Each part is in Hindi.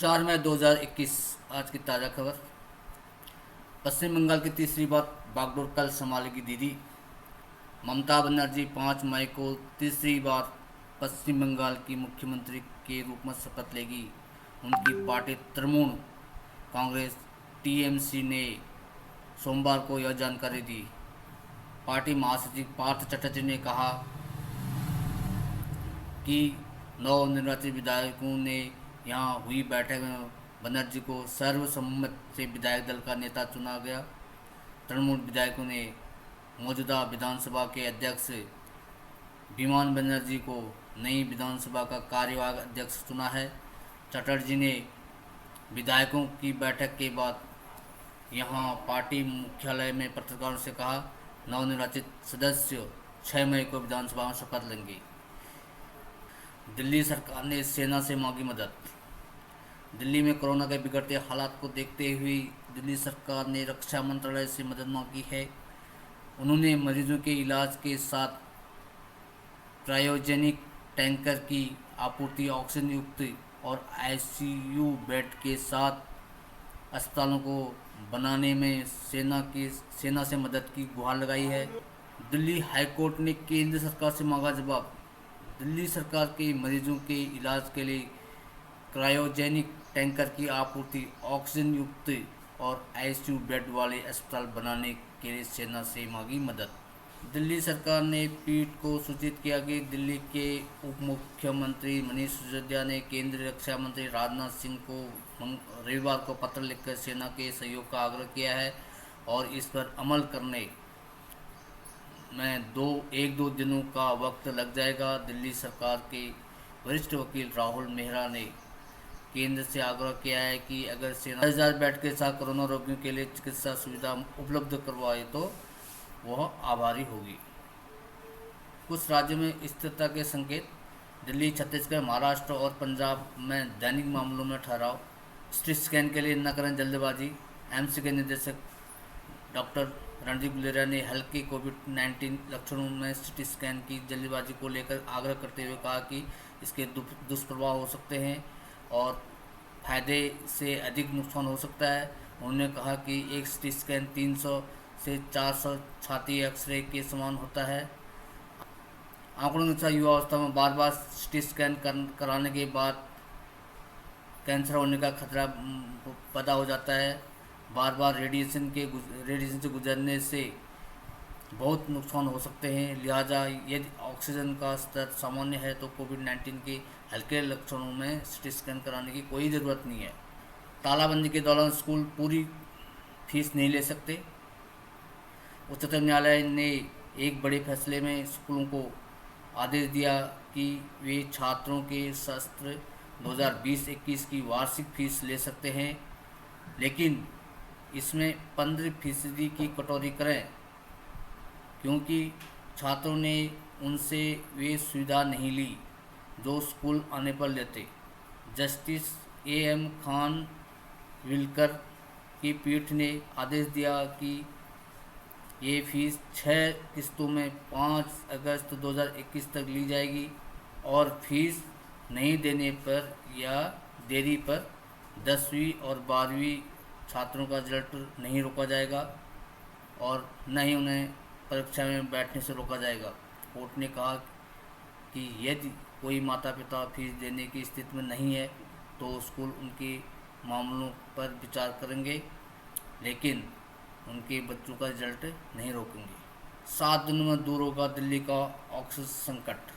4 मई 2021। आज की ताज़ा खबर। पश्चिम बंगाल की तीसरी बार बागडोर कल संभालेगी दीदी। ममता बनर्जी 5 मई को तीसरी बार पश्चिम बंगाल की मुख्यमंत्री के रूप में शपथ लेगी। उनकी पार्टी तृणमूल कांग्रेस टीएमसी ने सोमवार को यह जानकारी दी। पार्टी महासचिव पार्थ चटर्जी ने कहा कि नवनिर्वाचित विधायकों ने यहां हुई बैठक में बनर्जी को सर्वसम्मत से विधायक दल का नेता चुना गया। तृणमूल विधायकों ने मौजूदा विधानसभा के अध्यक्ष विमान बनर्जी को नई विधानसभा का कार्यवाहक अध्यक्ष चुना है। चटर्जी ने विधायकों की बैठक के बाद यहां पार्टी मुख्यालय में पत्रकारों से कहा, नवनिर्वाचित सदस्य 6 मई को विधानसभा में शपथ लेंगे। दिल्ली सरकार ने सेना से मांगी मदद। दिल्ली में कोरोना के बिगड़ते हालात को देखते हुए दिल्ली सरकार ने रक्षा मंत्रालय से मदद मांगी है। उन्होंने मरीजों के इलाज के साथ क्रायोजेनिक टैंकर की आपूर्ति, ऑक्सीजन युक्त और आईसीयू बेड के साथ अस्पतालों को बनाने में सेना से मदद की गुहार लगाई है। दिल्ली हाईकोर्ट ने केंद्र सरकार से मांगा जवाब। दिल्ली सरकार के मरीजों के इलाज के लिए क्रायोजेनिक टैंकर की आपूर्ति, ऑक्सीजन युक्त और आईसीयू बेड वाले अस्पताल बनाने के लिए सेना से मांगी मदद। दिल्ली सरकार ने पीठ को सूचित किया कि दिल्ली के उप मुख्यमंत्री मनीष सिसोदिया ने केंद्रीय रक्षा मंत्री राजनाथ सिंह को रविवार को पत्र लिखकर सेना के सहयोग का आग्रह किया है और इस पर अमल करने में एक दो दिनों का वक्त लग जाएगा। दिल्ली सरकार के वरिष्ठ वकील राहुल मेहरा ने केंद्र से आग्रह किया है कि अगर सेना 10,000 बेड के साथ कोरोना रोगियों के लिए चिकित्सा सुविधा उपलब्ध करवाए तो वह आभारी होगी। कुछ राज्यों में स्थिरता के संकेत। दिल्ली, छत्तीसगढ़, महाराष्ट्र और पंजाब में दैनिक मामलों में ठहराव। सिटी स्कैन के लिए न करें जल्दबाजी। एम्स के निदेशक डॉक्टर रणदीप गुलेरिया ने हल्के कोविड-19 लक्षणों में सिटी स्कैन की जल्दबाजी को लेकर आग्रह करते हुए कहा कि इसके दुष्प्रभाव हो सकते हैं और फायदे से अधिक नुकसान हो सकता है। उन्होंने कहा कि एक सिटी स्कैन 300 से 400 छाती एक्सरे के समान होता है। आंकड़ों के अनुसार युवा अवस्था में बार बार सिटी स्कैन कराने के बाद कैंसर होने का खतरा पैदा हो जाता है। बार बार रेडिएशन से गुजरने से बहुत नुकसान हो सकते हैं। लिहाजा यदि ऑक्सीजन का स्तर सामान्य है तो कोविड-19 के हल्के लक्षणों में सिटी स्कैन कराने की कोई ज़रूरत नहीं है। तालाबंदी के दौरान स्कूल पूरी फीस नहीं ले सकते। उच्चतम न्यायालय ने एक बड़े फैसले में स्कूलों को आदेश दिया कि वे छात्रों के सत्र 2020-21 की वार्षिक फीस ले सकते हैं, लेकिन इसमें 15% की कटौती करें क्योंकि छात्रों ने उनसे वे सुविधा नहीं ली जो स्कूल आने पर लेते। जस्टिस AM खानविलकर की पीठ ने आदेश दिया कि ये फीस 6 किस्तों में 5 अगस्त 2021 तक ली जाएगी और फीस नहीं देने पर या देरी पर 10वीं और 12वीं छात्रों का रिजल्ट नहीं रोका जाएगा और न ही उन्हें परीक्षा में बैठने से रोका जाएगा। कोर्ट ने कहा कि यदि कोई माता पिता फीस देने की स्थिति में नहीं है तो स्कूल उनके मामलों पर विचार करेंगे, लेकिन उनके बच्चों का रिजल्ट नहीं रोकेंगे। 7 दिनों में दूर होगा दिल्ली का ऑक्सीजन संकट।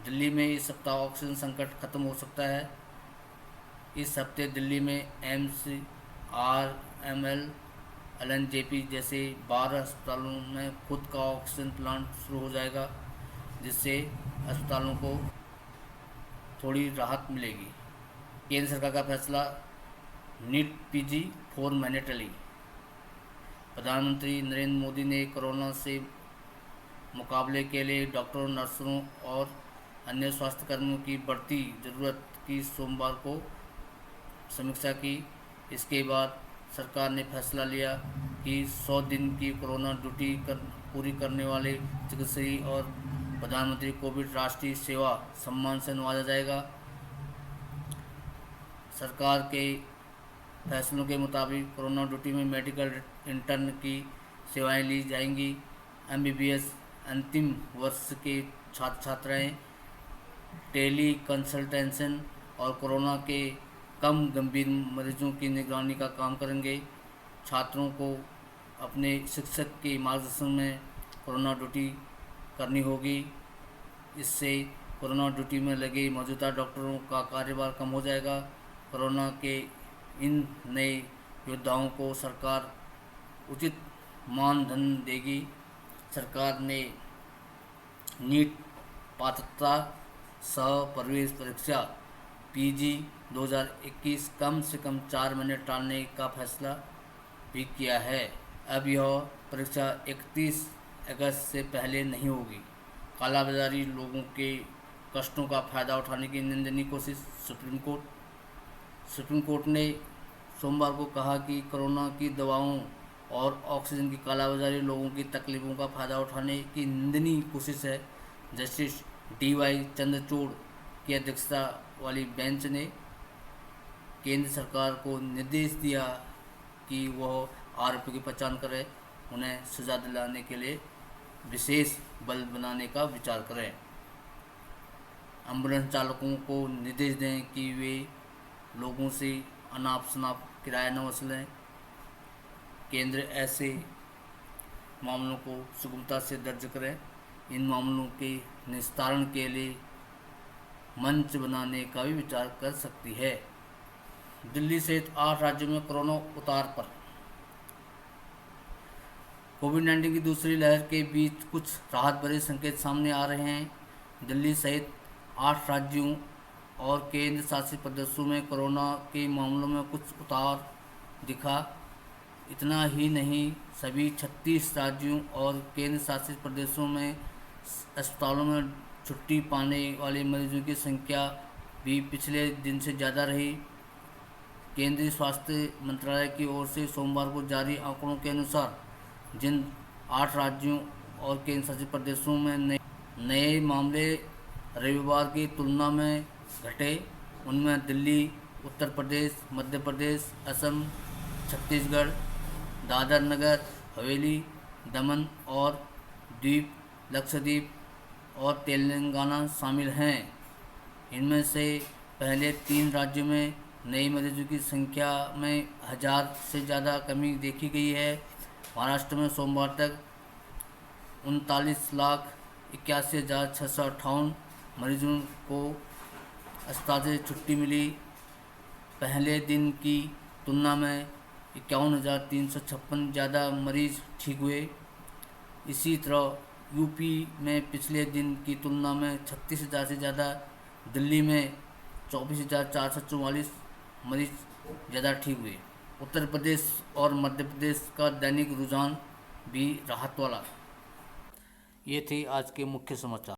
दिल्ली में इस सप्ताह ऑक्सीजन संकट खत्म हो सकता है। इस हफ्ते दिल्ली में एम्स, RML, LNJP जैसे 12 अस्पतालों में खुद का ऑक्सीजन प्लांट शुरू हो जाएगा, जिससे अस्पतालों को थोड़ी राहत मिलेगी। केंद्र सरकार का फैसला, नीट PG 4 मैंडेटरी। प्रधानमंत्री नरेंद्र मोदी ने कोरोना से मुकाबले के लिए डॉक्टरों, नर्सों और अन्य स्वास्थ्यकर्मियों की बढ़ती ज़रूरत की सोमवार को समीक्षा की। इसके बाद सरकार ने फैसला लिया कि 100 दिन की कोरोना ड्यूटी पूरी करने वाले चिकित्सकों और प्रधानमंत्री कोविड राष्ट्रीय सेवा सम्मान से नवाजा जाएगा। सरकार के फैसलों के मुताबिक कोरोना ड्यूटी में मेडिकल इंटर्न की सेवाएं ली जाएंगी। एमबीबीएस अंतिम वर्ष के छात्र छात्राएं टेली कंसल्टेशन और कोरोना के कम गंभीर मरीजों की निगरानी का काम करेंगे। छात्रों को अपने शिक्षक के मार्गदर्शन में कोरोना ड्यूटी करनी होगी। इससे कोरोना ड्यूटी में लगे मौजूदा डॉक्टरों का कार्यभार कम हो जाएगा। कोरोना के इन नए योद्धाओं को सरकार उचित मानधन देगी। सरकार ने नीट पात्रता सह प्रवेश परीक्षा पीजी 2021 कम से कम 4 महीने टालने का फैसला भी किया है। अब यह परीक्षा 31 अगस्त से पहले नहीं होगी। कालाबाजारी लोगों के कष्टों का फायदा उठाने की निंदनीय कोशिश। सुप्रीम कोर्ट ने सोमवार को कहा कि कोरोना की दवाओं और ऑक्सीजन की कालाबाजारी लोगों की तकलीफों का फायदा उठाने की निंदनीय कोशिश है। जस्टिस DY चंद्रचूड़ की अध्यक्षता वाली बेंच ने केंद्र सरकार को निर्देश दिया कि वह आरोपियों की पहचान करे, उन्हें सजा दिलाने के लिए विशेष बल बनाने का विचार करें। एम्बुलेंस चालकों को निर्देश दें कि वे लोगों से अनाप शनाप किराया न वसूलें। केंद्र ऐसे मामलों को सुगमता से दर्ज करें। इन मामलों के निस्तारण के लिए मंच बनाने का भी विचार कर सकती है। दिल्ली सहित 8 राज्यों में कोरोना उतार पर। कोविड-19 की दूसरी लहर के बीच कुछ राहत भरे संकेत सामने आ रहे हैं। दिल्ली सहित 8 राज्यों और केंद्र शासित प्रदेशों में कोरोना के मामलों में कुछ उतार दिखा। इतना ही नहीं, सभी 36 राज्यों और केंद्र शासित प्रदेशों में अस्पतालों में छुट्टी पाने वाले मरीजों की संख्या भी पिछले दिन से ज़्यादा रही। केंद्रीय स्वास्थ्य मंत्रालय की ओर से सोमवार को जारी आंकड़ों के अनुसार जिन 8 राज्यों और केंद्र शासित प्रदेशों में नए मामले रविवार की तुलना में घटे, उनमें दिल्ली, उत्तर प्रदेश, मध्य प्रदेश, असम, छत्तीसगढ़, दादर नगर हवेली, दमन और द्वीप, लक्षद्वीप और तेलंगाना शामिल हैं। इनमें से पहले 3 राज्यों में नए मरीजों की संख्या में 1000 से ज़्यादा कमी देखी गई है। महाराष्ट्र में सोमवार तक 39,81,658 मरीजों को अस्पताल से छुट्टी मिली। पहले दिन की तुलना में 51,356 ज़्यादा मरीज ठीक हुए। इसी तरह यूपी में पिछले दिन की तुलना में 36,000 से ज़्यादा, दिल्ली में 24,444 मरीज ज़्यादा ठीक हुए। उत्तर प्रदेश और मध्य प्रदेश का दैनिक रुझान भी राहत वाला। ये थे आज के मुख्य समाचार।